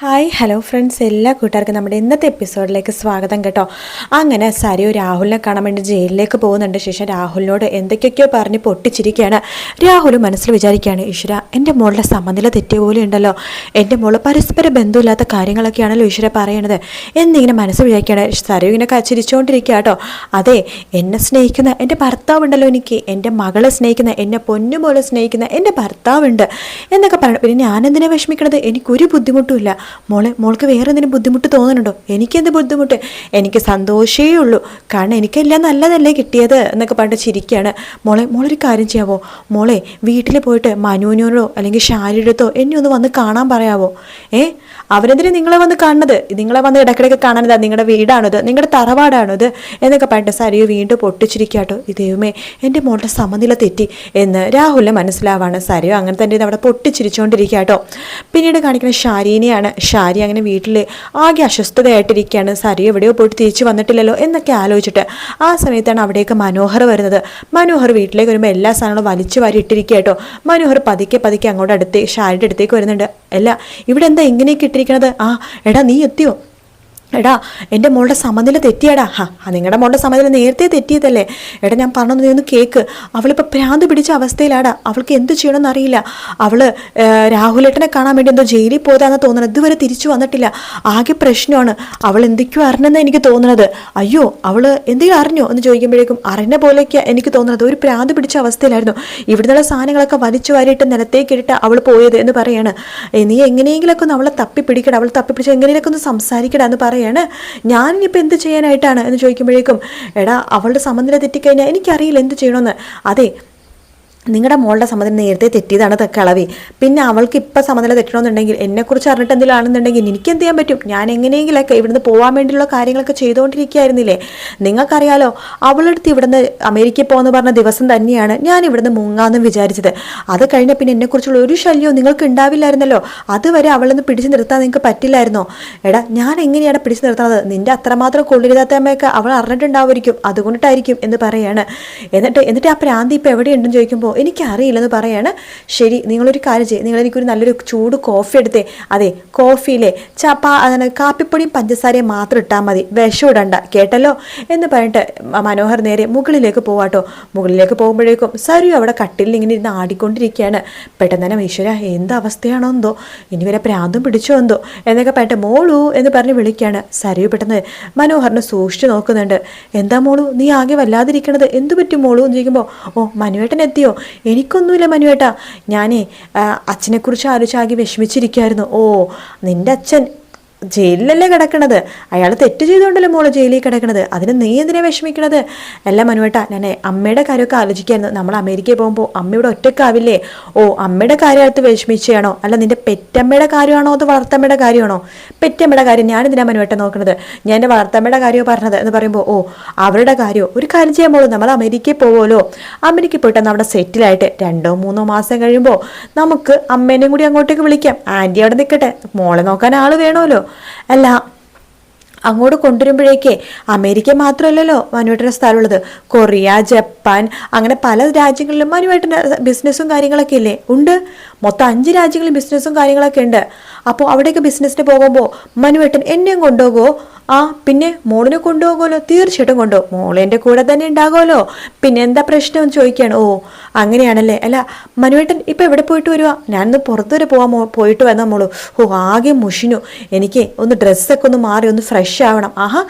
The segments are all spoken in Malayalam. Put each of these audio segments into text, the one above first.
ഹായ് ഹലോ ഫ്രണ്ട്സ്, എല്ലാ കൂട്ടുകാർക്കും നമ്മുടെ ഇന്നത്തെ എപ്പിസോഡിലേക്ക് സ്വാഗതം കേട്ടോ. അങ്ങനെ സരയു രാഹുലിനെ കാണാൻ വേണ്ടി ജയിലിലേക്ക് പോകുന്നുണ്ട്. ശേഷം രാഹുലിനോട് എന്തൊക്കെയൊക്കെയോ പറഞ്ഞ് പൊട്ടിച്ചിരിക്കുകയാണ്. രാഹുൽ മനസ്സിൽ വിചാരിക്കുകയാണ്, ഈശ്വര എൻ്റെ മോളുടെ സമനില തെറ്റിയ പോലെ ഉണ്ടല്ലോ, എൻ്റെ മോള് പരസ്പര ബന്ധമില്ലാത്ത കാര്യങ്ങളൊക്കെയാണല്ലോ ഈശ്വര പറയണത് എന്നിങ്ങനെ മനസ്സിൽ വിചാരിക്കുകയാണ്. സരയു ഇങ്ങനെ ചിരിച്ചുകൊണ്ടിരിക്കുക കേട്ടോ. അതെ, എന്നെ സ്നേഹിക്കുന്ന എൻ്റെ ഭർത്താവുണ്ടല്ലോ, എനിക്ക് എൻ്റെ മകളെ സ്നേഹിക്കുന്ന, എന്നെ പൊന്നുപോലെ സ്നേഹിക്കുന്ന എൻ്റെ ഭർത്താവുണ്ട് എന്നൊക്കെ പറയണം. പിന്നെ ഞാനെന്തിനാ വിഷമിക്കണത്? എനിക്കൊരു ബുദ്ധിമുട്ടുമില്ല. മോൾക്ക് വേറെ എന്തെങ്കിലും ബുദ്ധിമുട്ട് തോന്നുന്നുണ്ടോ? എനിക്കെന്ത് ബുദ്ധിമുട്ട്? എനിക്ക് സന്തോഷമേ ഉള്ളൂ, കാരണം എനിക്കെല്ലാം നല്ലതല്ലേ കിട്ടിയത് എന്നൊക്കെ പറഞ്ഞിട്ട് ചിരിക്കുകയാണ്. മോളൊരു കാര്യം ചെയ്യാവോ? മോളെ വീട്ടിൽ പോയിട്ട് മനുവിനോടോ അല്ലെങ്കിൽ ഷാരിയുടെത്തോ എന്നെ ഒന്ന് വന്ന് കാണാൻ പറയാവോ? അവരെന്തിനാ നിങ്ങളെ വന്ന് കാണുന്നത്? നിങ്ങളെ വന്ന് ഇടയ്ക്കിടയ്ക്ക് കാണാനതാ, നിങ്ങളുടെ വീടാണിത്, നിങ്ങളുടെ തറവാടാണിത് എന്നൊക്കെ പറഞ്ഞിട്ട് സരയു വീണ്ടും പൊട്ടിച്ചിരിക്കാട്ടോ. ഇതേയുമേ എൻ്റെ മോളുടെ സമനില തെറ്റി എന്ന് രാഹുലിന് മനസ്സിലാവാണ്. സരയു അങ്ങനെ തന്നെ അവിടെ പൊട്ടിച്ചിരിച്ചുകൊണ്ടിരിക്കാട്ടോ. പിന്നീട് കാണിക്കുന്ന ഷാരീനെയാണ്. ഷാരി അങ്ങനെ വീട്ടിൽ ആകെ അസ്വസ്ഥതയായിട്ടിരിക്കുകയാണ്. സരയു എവിടെയോ പോയിട്ട് തിരിച്ചു വന്നിട്ടില്ലല്ലോ എന്നൊക്കെ ആലോചിച്ചിട്ട് ആ സമയത്താണ് അവിടേക്ക് മനോഹർ വരുന്നത്. മനോഹർ വീട്ടിലേക്ക് വരുമ്പോൾ എല്ലാ സാധനങ്ങളും വലിച്ചു വാരി ഇട്ടിരിക്കുകയാട്ടോ. മനോഹർ പതുക്കെ അങ്ങോട്ട് ഷാരിയുടെ അടുത്തേക്ക് വരുന്നുണ്ട്. അല്ല, ഇവിടെ എന്താ ഇങ്ങനെയൊക്കെ ഇട്ടിരിക്കണത്? എടാ നീ എത്തിയോ? എടാ, എൻ്റെ മോളുടെ സമനില തെറ്റിയാടാ. നിങ്ങളുടെ മോളുടെ സമനില നേരത്തെ തെറ്റിയതല്ലേ? എടാ, ഞാൻ പറഞ്ഞത് നീ ഒന്ന് കേക്ക്. അവളിപ്പോൾ ഭ്രാന്ത് പിടിച്ച അവസ്ഥയിലാടാ. അവൾക്ക് എന്ത് ചെയ്യണമെന്ന് അറിയില്ല. അവള് രാഹുലേട്ടനെ കാണാൻ വേണ്ടി എന്തോ ജയിലിൽ പോയതാണെന്ന് തോന്നുന്നത്. ഇതുവരെ തിരിച്ചു വന്നിട്ടില്ല. ആകെ പ്രശ്നമാണ്. അവൾ എന്തൊക്കെയോ അറിഞ്ഞെന്ന് എനിക്ക് തോന്നുന്നത്. അയ്യോ, അവള് എന്തെങ്കിലും അറിഞ്ഞോ എന്ന് ചോദിക്കുമ്പോഴേക്കും അറിഞ്ഞ പോലെയൊക്കെ എനിക്ക് തോന്നുന്നത്. ഒരു ഭ്രാന്ത് പിടിച്ച അവസ്ഥയിലായിരുന്നു. ഇവിടുന്നുള്ള സാധനങ്ങളൊക്കെ വലിച്ചു വാരിയിട്ട് നിലത്തേക്കിട്ട് അവൾ പോയത് എന്ന് പറയാണ്. നീ എങ്ങനെയെങ്കിലൊക്കെ ഒന്ന് അവളെ തപ്പിപ്പിടിക്കട, അവൾ തപ്പിപ്പിടിച്ച് എങ്ങനെയൊക്കെ ഒന്ന് സംസാരിക്കട എന്ന് പറയാണ്. ഞാനിപ്പോൾ എന്ത് ചെയ്യാനായിട്ടാണ് എന്ന് ചോദിക്കുമ്പോഴേക്കും, എടാ, അവളുടെ സമനില തെറ്റിക്കഴിഞ്ഞാൽ എനിക്കറിയില്ല എന്ത് ചെയ്യണമെന്ന്. അതെ, നിങ്ങളുടെ മോളുടെ സമനില നേരത്തെ തെറ്റിയതാണ് കളവി. പിന്നെ അവൾക്ക് ഇപ്പം സമനില തെറ്റണമെന്നുണ്ടെങ്കിൽ എന്നെക്കുറിച്ച് അറിഞ്ഞിട്ട് എന്തെങ്കിലും ആണെന്നുണ്ടെങ്കിൽ എനിക്ക് എന്ത് ചെയ്യാൻ പറ്റും? ഞാൻ എങ്ങനെയെങ്കിലൊക്കെ ഇവിടുന്ന് പോകാൻ വേണ്ടിയുള്ള കാര്യങ്ങളൊക്കെ ചെയ്തുകൊണ്ടിരിക്കുകയായിരുന്നില്ലേ? നിങ്ങൾക്കറിയാലോ, അവളടുത്ത് ഇവിടുന്ന് അമേരിക്കയിൽ പോകുമെന്ന് പറഞ്ഞ ദിവസം തന്നെയാണ് ഞാൻ ഇവിടുന്ന് മുങ്ങാമെന്ന് വിചാരിച്ചത്. അത് കഴിഞ്ഞ പിന്നെ എന്നെക്കുറിച്ചുള്ള ഒരു ശല്യവും നിങ്ങൾക്ക് ഉണ്ടാവില്ലായിരുന്നല്ലോ. അതുവരെ അവളൊന്ന് പിടിച്ചു നിർത്താൻ നിങ്ങൾക്ക് പറ്റില്ലായിരുന്നോ? എടാ, ഞാൻ എങ്ങനെയാണ് പിടിച്ചു നിർത്തുന്നത്? നിന്റെ അത്രമാത്രം കൊള്ളിരുതാത്തമ്മയൊക്കെ അവൾ അറിഞ്ഞിട്ടുണ്ടാവുമായിരിക്കും, അതുകൊണ്ടിട്ടായിരിക്കും എന്ന് പറയാണ്. എന്നിട്ട് ആ പ്രാന്തി ഇപ്പം എവിടെയുണ്ടെന്ന് ചോദിക്കുമ്പോൾ എനിക്കറിയില്ലെന്ന് പറയാണ്. ശരി, നിങ്ങളൊരു കാര്യം ചെയ്യും, നിങ്ങളെനിക്കൊരു നല്ലൊരു ചൂട് കോഫി എടുത്തേ. അതെ, കോഫിയിലെ കാപ്പിപ്പൊടിയും പഞ്ചസാരയും മാത്രം ഇട്ടാൽ മതി, വിഷം ഇടണ്ട, കേട്ടല്ലോ എന്ന് പറഞ്ഞിട്ട് മനോഹർ നേരെ മുകളിലേക്ക് പോവാട്ടോ. മുകളിലേക്ക് പോകുമ്പോഴേക്കും സരയു അവിടെ കട്ടിലിൽ ഇങ്ങനെ ഇരുന്ന് ആടിക്കൊണ്ടിരിക്കുകയാണ്. പെട്ടെന്ന് തന്നെ ഈശ്വര, എന്ത് അവസ്ഥയാണോ എന്തോ, ഇനി വരെ പ്രാന്തം പിടിച്ചോ എന്തോ എന്നൊക്കെ പറഞ്ഞിട്ട് മോളു എന്ന് പറഞ്ഞ് വിളിക്കുകയാണ്. സരയു പെട്ടെന്ന് മനോഹറിനെ സൂക്ഷിച്ചു നോക്കുന്നുണ്ട്. എന്താ മോളു, നീ ആകെ വല്ലാതിരിക്കണത്? എന്തു പറ്റും മോളു എന്ന് ചോദിക്കുമ്പോൾ, ഓ മനുവേട്ടൻ എത്തിയോ? എനിക്കൊന്നുമില്ല മനുവേട്ടാ, ഞാനേ അച്ഛനെക്കുറിച്ച് ആലോചിച്ചാകെ വിഷമിച്ചിരിക്കുമായിരുന്നു. ഓ, നിന്റെ അച്ഛൻ ജയിലിലല്ലേ കിടക്കണത്? അയാൾ തെറ്റ് ചെയ്തുകൊണ്ടല്ലോ മോള് ജയിലിൽ കിടക്കണത്. അതിന് നീ എന്തിനാ വിഷമിക്കണത്? അല്ല മനുവേട്ടാ, ഞാൻ അമ്മയുടെ കാര്യമൊക്കെ ആലോചിക്കായിരുന്നു. നമ്മൾ അമേരിക്കയിൽ പോകുമ്പോൾ അമ്മ ഇവിടെ ഒറ്റക്കാവില്ലേ? ഓ, അമ്മയുടെ കാര്യത്ത് വിഷമിച്ചാണോ? അല്ല, നിന്റെ പെറ്റമ്മയുടെ കാര്യമാണോ അതോ വളർത്തമ്മയുടെ കാര്യമാണോ? പെറ്റമ്മയുടെ കാര്യം ഞാനെന്തിനാ മനുവേട്ട നോക്കണത്? ഞാൻ എൻ്റെ വളർത്തമ്മയുടെ കാര്യമോ പറഞ്ഞത് എന്ന് പറയുമ്പോൾ, ഓ അവരുടെ കാര്യമോ? ഒരു കാര്യം ചെയ്യാൻ മോളൂ, നമ്മൾ അമേരിക്കയിൽ പോകുമല്ലോ. അമേരിക്കയിൽ പോയിട്ട് അവിടെ സെറ്റിലായിട്ട് 2-3 മാസം കഴിയുമ്പോൾ നമുക്ക് അമ്മേനെയും കൂടി അങ്ങോട്ടേക്ക് വിളിക്കാം. ആൻറ്റി അവിടെ നിൽക്കട്ടെ, മോളെ നോക്കാൻ ആൾ വേണമല്ലോ. അല്ല, അങ്ങോട്ട് കൊണ്ടുവരുമ്പോഴേക്കേ അമേരിക്ക മാത്രമല്ലല്ലോ മനുവേട്ടൻ്റെ സ്ഥലമുള്ളത്. കൊറിയ, ജപ്പാൻ, അങ്ങനെ പല രാജ്യങ്ങളിലും മനുവേട്ടൻ്റെ ബിസിനസ്സും കാര്യങ്ങളൊക്കെ ഇല്ലേ? ഉണ്ട്. മൊത്തം 5 രാജ്യങ്ങളിൽ ബിസിനസ്സും കാര്യങ്ങളൊക്കെ ഉണ്ട്. അപ്പോൾ അവിടേക്ക് ബിസിനസ്സിന് പോകുമ്പോൾ മനുവേട്ടൻ എന്നെയും കൊണ്ടുപോകുമോ? പിന്നെ മോളിനെ കൊണ്ടുപോകുമല്ലോ, തീർച്ചയായിട്ടും കൊണ്ടുപോകും. മോളെൻ്റെ കൂടെ തന്നെ ഉണ്ടാകുമല്ലോ, പിന്നെ എന്താ പ്രശ്നം എന്ന് ചോദിക്കുകയാണ്. ഓ അങ്ങനെയാണല്ലേ. അല്ല മനുവേട്ടൻ ഇപ്പം എവിടെ പോയിട്ട് വരുവാ? ഞാനൊന്ന് പുറത്തുവരെ പോയിട്ട് വന്നാൽ മോളൂ. ഓ ആകെ മുഷിനു, എനിക്ക് ഒന്ന് ഡ്രസ്സൊക്കെ ഒന്ന് മാറി ഒന്ന് ഫ്രഷ് ആവണം.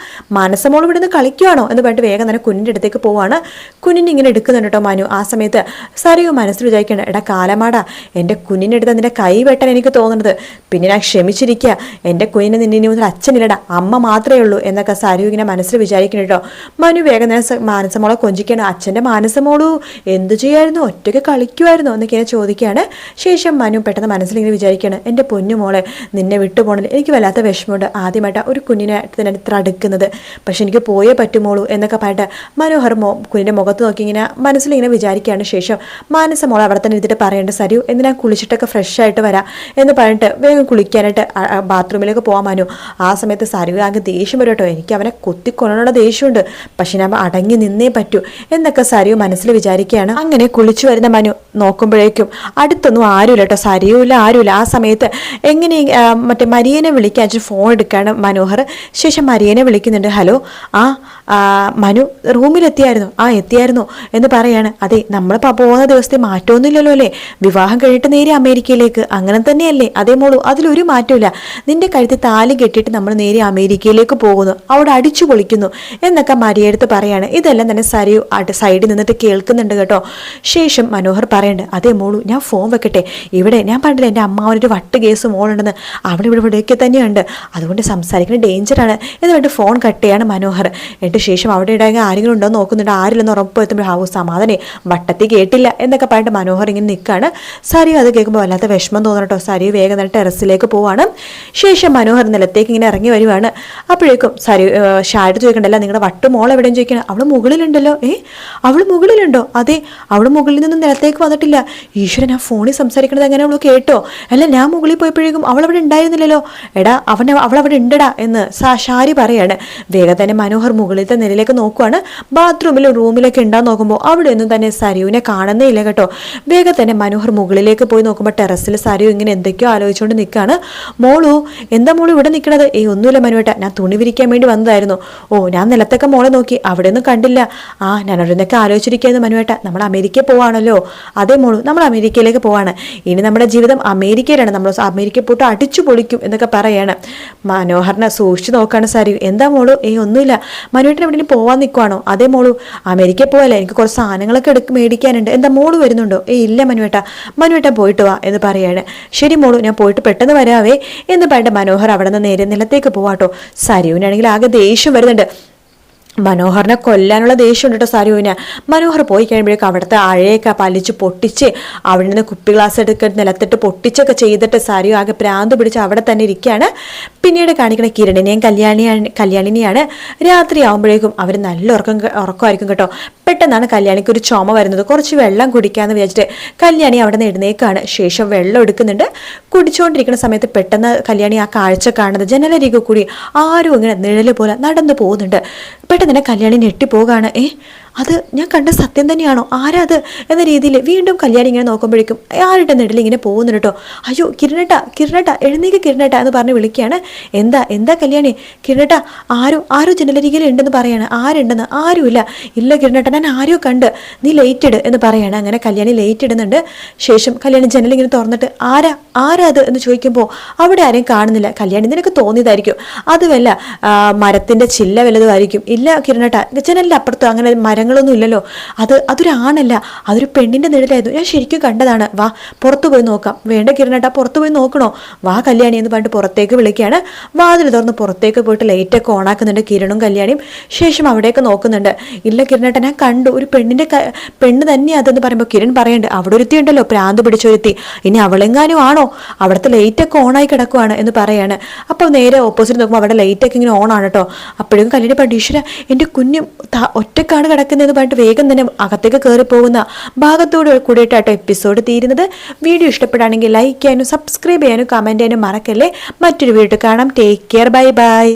മനസ്സമോൾ ഇവിടെ നിന്ന് കളിക്കുവാണോ എന്ന് പറഞ്ഞിട്ട് വേഗം തന്നെ കുഞ്ഞിൻ്റെ അടുത്തേക്ക് പോവാണ്. കുഞ്ഞിനെ ഇങ്ങനെ എടുക്കുന്നുണ്ട് കേട്ടോ മനു. ആ സമയത്ത് സരയു മനസ്സിൽ വിചാരിക്കണം, എടാ കാലമാടാ, എൻ്റെ കുഞ്ഞിൻ്റെ അടുത്ത് നിന്റെ കൈ വെട്ടാൻ എനിക്ക് തോന്നുന്നത്. പിന്നെ ഞാൻ ക്ഷമിച്ചിരിക്കുക, എൻ്റെ കുഞ്ഞിന് നിന്നെ ഇനി മുതൽ അച്ഛനില്ലടാ, അമ്മ മാത്രമേ ഉള്ളൂ എന്നൊക്കെ സരയു ഇങ്ങനെ മനസ്സിൽ വിചാരിക്കണം കേട്ടോ. മനു വേഗം തന്നെ മാനസമോളെ കൊഞ്ചിക്കണം. അച്ഛൻ്റെ മാനസമോളു എന്തു ചെയ്യായിരുന്നു? ഒറ്റയ്ക്ക് കളിക്കുമായിരുന്നു എന്നൊക്കെ ചോദിക്കുകയാണ്. ശേഷം മനു പെട്ടെന്ന് മനസ്സിലിങ്ങനെ വിചാരിക്കുകയാണ്, എൻ്റെ പൊന്നുമോളെ നിന്നെ വിട്ടുപോകണില്ല, എനിക്ക് വല്ലാത്ത വിഷമമുണ്ട്. ആദ്യമായിട്ടാണ് ഒരു കുഞ്ഞിനെ തന്നെ ഇത്ര അടുക്കുന്നത്, പക്ഷെ എനിക്ക് പോയേ പറ്റുമോളൂ എന്നൊക്കെ പറഞ്ഞിട്ട് മനോഹർ കുഞ്ഞിൻ്റെ മുഖത്ത് നോക്കി ഇങ്ങനെ മനസ്സിലിങ്ങനെ വിചാരിക്കുകയാണ്. ശേഷം മാനസമോൾ അവിടെ തന്നെ ഇരുന്നിട്ട് പറയേണ്ട, സരയു എന്തിനാ കുളിച്ചിട്ടൊക്കെ ഫ്രഷ് ആയിട്ട് വരാം എന്ന് പറഞ്ഞിട്ട് വേഗം കുളിക്കാനായിട്ട് ബാത്റൂമിലേക്ക് പോകാൻ മനു. ആ സമയത്ത് സരയു ആകെ ദേഷ്യം വരും കേട്ടോ, എനിക്ക് അവനെ കുത്തിക്കൊള്ളണ ദേഷ്യമുണ്ട്, പക്ഷെ ഞാൻ അടങ്ങി നിന്നേ പറ്റൂ എന്നൊക്കെ സരിയു മനസ്സിൽ വിചാരിക്കുകയാണ്. അങ്ങനെ കുളിച്ചു വരുന്ന മനു നോക്കുമ്പോഴേക്കും അടുത്തൊന്നും ആരുമില്ല കേട്ടോ, സരിയുമില്ല, ആരുമില്ല. ആ സമയത്ത് എങ്ങനെ മറ്റേ മരിയനെ വിളിക്കാൻ ഫോൺ എടുക്കുകയാണ് മനോഹർ. ശേഷം മരിയനെ വിളിക്കുന്നുണ്ട്. ഹലോ, മനു റൂമിലെത്തിയായിരുന്നു? എത്തിയായിരുന്നു എന്ന് പറയാണ്. അതെ, നമ്മളിപ്പോൾ പോകുന്ന ദിവസത്തെ മാറ്റമൊന്നുമില്ലല്ലോ അല്ലേ, വിവാഹം കഴിഞ്ഞിട്ട് നേരെ അമേരിക്കയിലേക്ക്, അങ്ങനെ തന്നെയല്ലേ? അതേ മോളൂ, അതിലൊരു മാറ്റമില്ല. നിന്റെ കഴുത്തിൽ താലി കെട്ടിയിട്ട് നമ്മൾ നേരെ അമേരിക്കയിലേക്ക് പോകുന്നു, അവിടെ അടിച്ചു പൊളിക്കുന്നു എന്നൊക്കെ മരിയടുത്ത് പറയാണ്. ഇതെല്ലാം തന്നെ സരിയു സൈഡിൽ നിന്നിട്ട് കേൾക്കുന്നുണ്ട് കേട്ടോ. ശേഷം മനോഹർ പറയണ്ട്, അതേ മോളൂ, ഞാൻ ഫോൺ വെക്കട്ടെ, ഇവിടെ ഞാൻ പണ്ടില്ല എൻ്റെ അമ്മാവനൊരു വട്ട് കേസ് മോളുണ്ടെന്ന്, അവിടെ ഇവിടെയൊക്കെ തന്നെയുണ്ട്, അതുകൊണ്ട് സംസാരിക്കുന്നത് ഡേഞ്ചറാണ് എന്ന് പറഞ്ഞിട്ട് ഫോൺ കട്ട് ചെയ്യാണ് മനോഹർ. എന്നിട്ട് ശേഷം അവിടെ ഇടാൻ ആരെങ്കിലും ഉണ്ടോ നോക്കുന്നുണ്ട്, ആരില്ലെന്ന് ഉറപ്പ് എത്തുമ്പോൾ സമാധാനേ വട്ടത്തി കേട്ടില്ല എന്നൊക്കെ പറഞ്ഞിട്ട് മനോഹർ ഇങ്ങനെ നിൽക്കുകയാണ്. സരിയു അത് കേൾക്കുമ്പോൾ വല്ലാത്ത വിഷമം തോന്നട്ടോ. സരിയു വേഗം തന്നെ ടെറസിലേക്ക് പോവാണ്. ശേഷം മനോഹർ നിലത്തേക്ക് ഇങ്ങനെ ഇറങ്ങി വരുവാണ്. അപ്പോഴേക്കും സരിയു ഷാഡ് ചോദിക്കണ്ടല്ലോ, നിങ്ങളുടെ വട്ട് മോൾ എവിടെയും ചോദിക്കണം. അവൾ മുകളിലുണ്ടല്ലോ. അവൾ മുകളിലുണ്ടോ? അതെ, അവൾ മുകളിൽ നിന്നും നിലത്തേക്ക് വന്നിട്ടില്ല. ഈശ്വരൻ, ആ ഫോണിൽ സംസാരിക്കണത് എങ്ങനെ അവൾ കേട്ടോ? അല്ല, ഞാൻ മുകളിൽ പോയപ്പോഴേക്കും അവൾ അവിടെ ഉണ്ടായിരുന്നില്ലല്ലോ. എടാ, അവൾ അവിടെ ഉണ്ടടാ എന്ന് ഷാരി പറയാണ്. വേഗം തന്നെ മനോഹർ മുകളിലത്തെ നിലയിലേക്ക് നോക്കുവാണ്. ബാത്റൂമിലും റൂമിലൊക്കെ ഉണ്ടാകുന്ന നോക്കുമ്പോൾ അവിടെ ഒന്നും തന്നെ സരിയുവിനെ കാണുന്നേ ഇല്ല കേട്ടോ. വേഗം തന്നെ മനോഹർ മുകളിലേക്ക് പോയി നോക്കുമ്പോൾ ടെറസിൽ സരിയു ഇങ്ങനെ എന്തൊക്കെയോ ആലോചിച്ചുകൊണ്ട് നിൽക്കുകയാണ്. മോളു, എന്താ മോള് ഇവിടെ നിൽക്കണത്? ഒന്നുമില്ല മനുവേട്ട, ഞാൻ തുണി വിരിക്കാൻ വേണ്ടി വന്നതായിരുന്നു. ഞാൻ നിലത്തൊക്കെ മോളെ നോക്കി, അവിടെ ഒന്നും കണ്ടില്ല. ഞാൻ അവിടുന്നൊക്കെ ആലോചിച്ചിരിക്കുന്നു മനുവേട്ട, നമ്മൾ അമേരിക്കയിൽ പോവാണല്ലോ. അതേ മോളു, നമ്മൾ അമേരിക്കയിലേക്ക് പോവാണ്. ഇനി നമ്മുടെ ജീവിതം അമേരിക്കയിലാണ്, നമ്മൾ അമേരിക്കയിൽ പോയിട്ട് അടിച്ചു പൊളിക്കും എന്നൊക്കെ പറയാണ്. മനോഹറിനെ സൂക്ഷിച്ചു നോക്കാണ് സരിയു. എന്താ മോളു? ഒന്നുമില്ല. മനുവേട്ടൻ എവിടെയും പോവാൻ നിൽക്കുവാണോ? അതേ മോളു, അമേരിക്കയിൽ പോവല്ലേ, എനിക്ക് കുറച്ച് സാധനങ്ങളൊക്കെ മേടിക്കാനുണ്ട്. എന്താ മോള് വരുന്നുണ്ടോ? ഇല്ല മനുവേട്ട പോയിട്ട് വാ എന്ന് പറയാണ്. ശരി മോളു, ഞാൻ പോയിട്ട് പെട്ടെന്ന് വരാവേ എന്ന് പറഞ്ഞിട്ട് മനോഹർ അവിടെ നിന്ന് നേരെ നിലത്തേക്ക് പോവാട്ടോ. സരിയുവിനാണെങ്കിൽ ആകെ ദേഷ്യം വരുന്നുണ്ട്. മനോഹറിനെ കൊല്ലാനുള്ള ദേഷ്യമുണ്ട് കേട്ടോ സരുവിന്. മനോഹർ പോയി കഴിയുമ്പോഴേക്കും അവിടുത്തെ അഴയൊക്കെ പലിച്ച് പൊട്ടിച്ച് അവിടെ നിന്ന് കുപ്പി ഗ്ലാസ് എടുത്ത് നിലത്തിട്ട് പൊട്ടിച്ചൊക്കെ ചെയ്തിട്ട് സരു ആകെ പ്രാന്ത് പിടിച്ച് അവിടെ തന്നെ ഇരിക്കുകയാണ്. പിന്നീട് കാണിക്കുന്ന കിരണിനെയും കല്യാണിനെയാണ്. രാത്രി ആകുമ്പോഴേക്കും അവർ നല്ല ഉറക്കമായിരിക്കും കേട്ടോ. പെട്ടെന്നാണ് കല്യാണിക്ക് ഒരു ചുമ വരുന്നത്. കുറച്ച് വെള്ളം കുടിക്കാമെന്ന് വിചാരിച്ചിട്ട് കല്യാണി അവിടെ നിന്ന് എഴുന്നേക്കാണ്. ശേഷം വെള്ളം എടുക്കുന്നുണ്ട്. കുടിച്ചുകൊണ്ടിരിക്കുന്ന സമയത്ത് പെട്ടെന്ന് കല്യാണി ആ കാഴ്ച കാണുന്നത് ജനലരികെ കൂടി ആരും ഇങ്ങനെ നിഴല് പോലെ നടന്നു പോകുന്നുണ്ട്. പെട്ടെന്ന് തന്നെ കല്യാണി ഞെട്ടിപ്പോകാണ്. അത് ഞാൻ കണ്ട സത്യം തന്നെയാണോ? ആരാ അത് എന്ന രീതിയിൽ വീണ്ടും കല്യാണി ഇങ്ങനെ നോക്കുമ്പോഴേക്കും ആരുടെ നെടിൽ ഇങ്ങനെ പോകുന്നു കേട്ടോ. അയ്യോ കിരണട്ട എഴുന്നേക്ക് കിരണട്ട എന്ന് പറഞ്ഞ് വിളിക്കുകയാണ്. എന്താ കല്യാണി? കിരണട്ട ആരോ ജനലരികിൽ ഉണ്ടെന്ന് പറയാണ്. ആരുണ്ടെന്ന്? ആരുമില്ല. ഇല്ല കിരണട്ട, ഞാൻ ആരോ കണ്ട്, നീ ലേറ്റ് ഇട് എന്ന് പറയാണ്. അങ്ങനെ കല്യാണി ലേറ്റ് ഇടുന്നുണ്ട്. ശേഷം കല്യാണി ജനലിങ്ങനെ തുറന്നിട്ട് ആരാ അത് എന്ന് ചോദിക്കുമ്പോൾ അവിടെ ആരെയും കാണുന്നില്ല. കല്യാണി നിനക്ക് തോന്നിയതായിരിക്കും, അതുമല്ല മരത്തിന്റെ ചില്ല വല്ലതുമായിരിക്കും. ഇല്ല കിരണട്ട, ജനലിന്റെ അപ്പുറത്തോ അങ്ങനെ മരങ്ങളൊന്നും ഇല്ലല്ലോ. അതൊരാണല്ല, അതൊരു പെണ്ണിന്റെ നിഴലായിരുന്നു, ഞാൻ ശരിക്കും കണ്ടതാണ്. വാ പുറത്തു പോയി നോക്കാം. വേണ്ട കിരണട്ട, പുറത്തു പോയി നോക്കണോ? വാ കല്യാണി എന്ന് പറഞ്ഞിട്ട് പുറത്തേക്ക് വിളിക്കുകയാണ്. വാതിൽ തുറന്ന് പുറത്തേക്ക് പോയിട്ട് ലൈറ്റൊക്കെ ഓണാക്കുന്നുണ്ട് കിരണും കല്യാണിയും. ശേഷം അവിടെയൊക്കെ നോക്കുന്നുണ്ട്. ഇല്ല കിരണട്ട, ഞാൻ കണ്ടു, ഒരു പെണ്ണ് തന്നെയാ അതെന്ന് പറയുമ്പോൾ കിരൺ പറയുന്നുണ്ട്, അവിടെ ഒരുത്തി ഉണ്ടല്ലോ, പ്രാന്ത് പിടിച്ചൊരുത്തി, ഇനി അവളെങ്ങാനും ആണോ? അവിടുത്തെ ലൈറ്റൊക്കെ ഓണായി കിടക്കുവാണ് എന്ന് പറയാണ്. അപ്പോൾ നേരെ ഓപ്പോസിറ്റ് നോക്കുമ്പോൾ അവിടെ ലൈറ്റൊക്കെ ഇങ്ങനെ ഓണാണ് കേട്ടോ. അപ്പോഴും കല്യാണി പറഞ്ഞു, ഈശ്വര എൻ്റെ കുഞ്ഞും ഒറ്റക്കാണ് കിടക്കുന്നതെന്ന് പറഞ്ഞിട്ട് വേഗം തന്നെ അകത്തേക്ക് കയറി പോകുന്ന ഭാഗത്തോട് കൂടിയിട്ടാട്ടോ എപ്പിസോഡ് തീരുന്നത്. വീഡിയോ ഇഷ്ടപ്പെടുകയാണെങ്കിൽ ലൈക്ക് ചെയ്യാനും സബ്സ്ക്രൈബ് ചെയ്യാനും കമൻറ്റ് ചെയ്യാനും മറക്കല്ലേ. മറ്റൊരു വീഡിയോ കാണാം. Take care, bye bye.